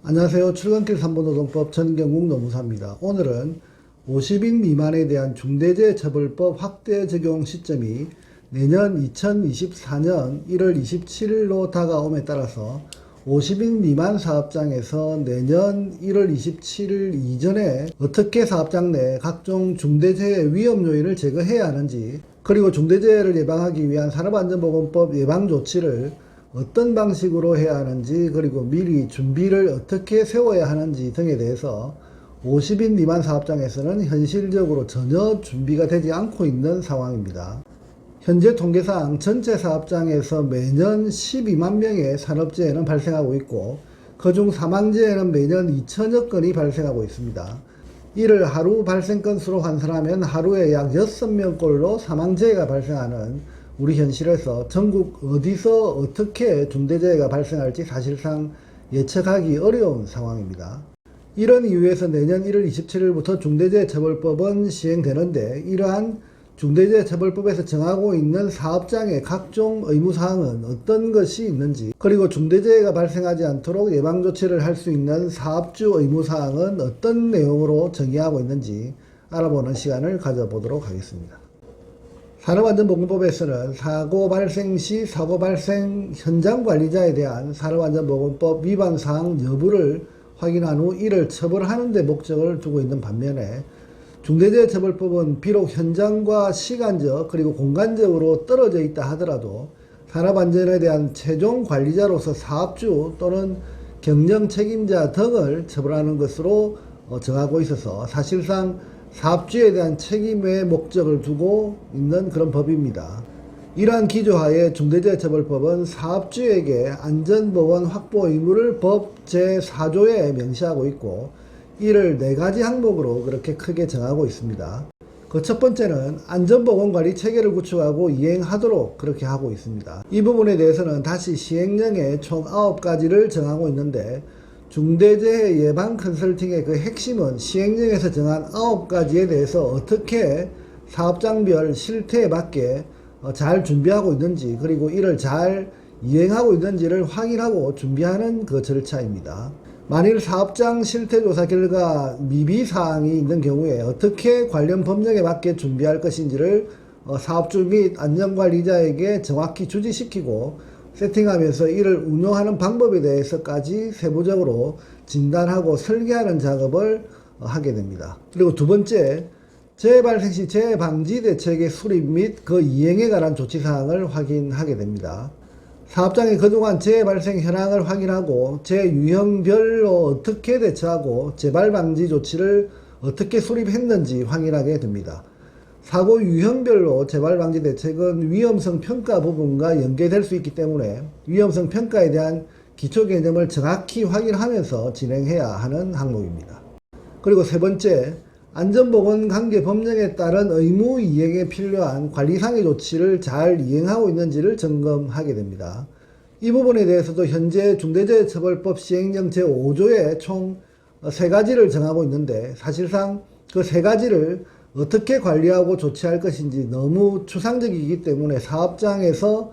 안녕하세요. 출근길 3번 노동법 전경국 노무사입니다. 오늘은 50인 미만에 대한 중대재해처벌법 확대 적용 시점이 내년 2024년 1월 27일로 다가옴에 따라서 50인 미만 사업장에서 내년 1월 27일 이전에 어떻게 사업장 내 각종 중대재해 위험 요인을 제거해야 하는지, 그리고 중대재해를 예방하기 위한 산업안전보건법 예방조치를 어떤 방식으로 해야 하는지, 그리고 미리 준비를 어떻게 세워야 하는지 등에 대해서 50인 미만 사업장에서는 현실적으로 전혀 준비가 되지 않고 있는 상황입니다. 현재 통계상 전체 사업장에서 매년 12만 명의 산업재해는 발생하고 있고, 그중 사망재해는 매년 2천여 건이 발생하고 있습니다. 이를 하루 발생 건수로 환산하면 하루에 약 6명꼴로 사망재해가 발생하는 우리 현실에서 전국 어디서 어떻게 중대재해가 발생할지 사실상 예측하기 어려운 상황입니다. 이런 이유에서 내년 1월 27일부터 중대재해처벌법은 시행되는데, 이러한 중대재해처벌법에서 정하고 있는 사업장의 각종 의무사항은 어떤 것이 있는지, 그리고 중대재해가 발생하지 않도록 예방조치를 할 수 있는 사업주 의무사항은 어떤 내용으로 정의하고 있는지 알아보는 시간을 가져보도록 하겠습니다. 산업안전보건법에서는 사고 발생 시 사고 발생 현장 관리자에 대한 산업안전보건법 위반사항 여부를 확인한 후 이를 처벌하는 데 목적을 두고 있는 반면에, 중대재해처벌법은 비록 현장과 시간적 그리고 공간적으로 떨어져 있다 하더라도 산업안전에 대한 최종 관리자로서 사업주 또는 경영 책임자 등을 처벌하는 것으로 정하고 있어서 사실상 사업주에 대한 책임의 목적을 두고 있는 그런 법입니다. 이러한 기조하에 중대재해처벌법은 사업주에게 안전보건 확보 의무를 법 제4조에 명시하고 있고, 이를 4가지 항목으로 그렇게 크게 정하고 있습니다. 그 첫 번째는 안전보건관리 체계를 구축하고 이행하도록 그렇게 하고 있습니다. 이 부분에 대해서는 다시 시행령에 총 9가지를 정하고 있는데, 중대재해 예방 컨설팅의 그 핵심은 시행령에서 정한 9가지에 대해서 어떻게 사업장별 실태에 맞게 잘 준비하고 있는지, 그리고 이를 잘 이행하고 있는지를 확인하고 준비하는 그 절차입니다. 만일 사업장 실태조사 결과 미비사항이 있는 경우에 어떻게 관련 법령에 맞게 준비할 것인지를 사업주 및 안전관리자에게 정확히 주지시키고 세팅하면서 이를 운용하는 방법에 대해서까지 세부적으로 진단하고 설계하는 작업을 하게 됩니다. 그리고 두 번째, 재해 발생 시 재해 방지 대책의 수립 및 그 이행에 관한 조치사항을 확인하게 됩니다. 사업장이 그동안 재해 발생 현황을 확인하고 재해 유형별로 어떻게 대처하고 재발 방지 조치를 어떻게 수립했는지 확인하게 됩니다. 사고 유형별로 재발방지 대책은 위험성 평가 부분과 연계될 수 있기 때문에 위험성 평가에 대한 기초 개념을 정확히 확인하면서 진행해야 하는 항목입니다. 그리고 세 번째, 안전보건 관계 법령에 따른 의무 이행에 필요한 관리상의 조치를 잘 이행하고 있는지를 점검하게 됩니다. 이 부분에 대해서도 현재 중대재해처벌법 시행령 제5조에 총 3가지를 정하고 있는데, 사실상 그 3가지를 어떻게 관리하고 조치할 것인지 너무 추상적이기 때문에 사업장에서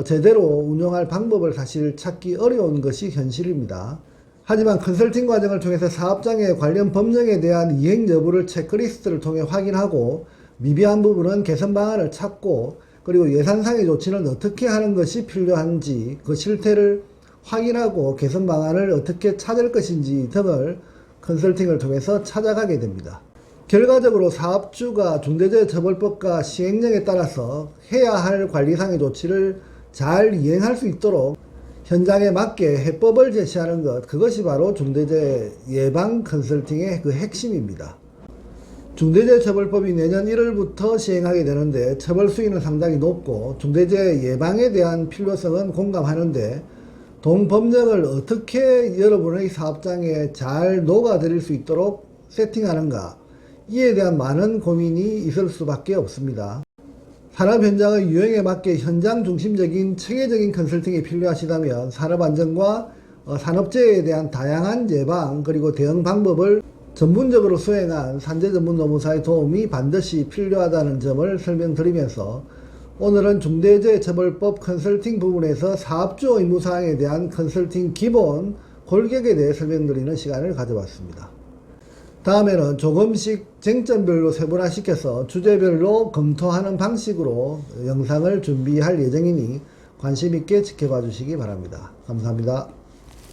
제대로 운영할 방법을 사실 찾기 어려운 것이 현실입니다. 하지만 컨설팅 과정을 통해서 사업장의 관련 법령에 대한 이행 여부를 체크리스트를 통해 확인하고 미비한 부분은 개선 방안을 찾고, 그리고 예산상의 조치는 어떻게 하는 것이 필요한지 그 실태를 확인하고 개선 방안을 어떻게 찾을 것인지 등을 컨설팅을 통해서 찾아가게 됩니다. 결과적으로 사업주가 중대재해처벌법과 시행령에 따라서 해야 할 관리상의 조치를 잘 이행할 수 있도록 현장에 맞게 해법을 제시하는 것, 그것이 바로 중대재해 예방 컨설팅의 그 핵심입니다. 중대재해처벌법이 내년 1월부터 시행하게 되는데 처벌 수위는 상당히 높고 중대재해 예방에 대한 필요성은 공감하는데, 동법령을 어떻게 여러분의 사업장에 잘 녹아들일 수 있도록 세팅하는가, 이에 대한 많은 고민이 있을 수밖에 없습니다. 산업 현장의 유형에 맞게 현장 중심적인 체계적인 컨설팅이 필요하시다면 산업안전과 산업재해에 대한 다양한 예방 그리고 대응 방법을 전문적으로 수행한 산재전문노무사의 도움이 반드시 필요하다는 점을 설명드리면서, 오늘은 중대재해처벌법 컨설팅 부분에서 사업주 의무사항에 대한 컨설팅 기본 골격에 대해 설명드리는 시간을 가져봤습니다. 다음에는 조금씩 쟁점별로 세분화시켜서 주제별로 검토하는 방식으로 영상을 준비할 예정이니 관심 있게 지켜봐 주시기 바랍니다. 감사합니다.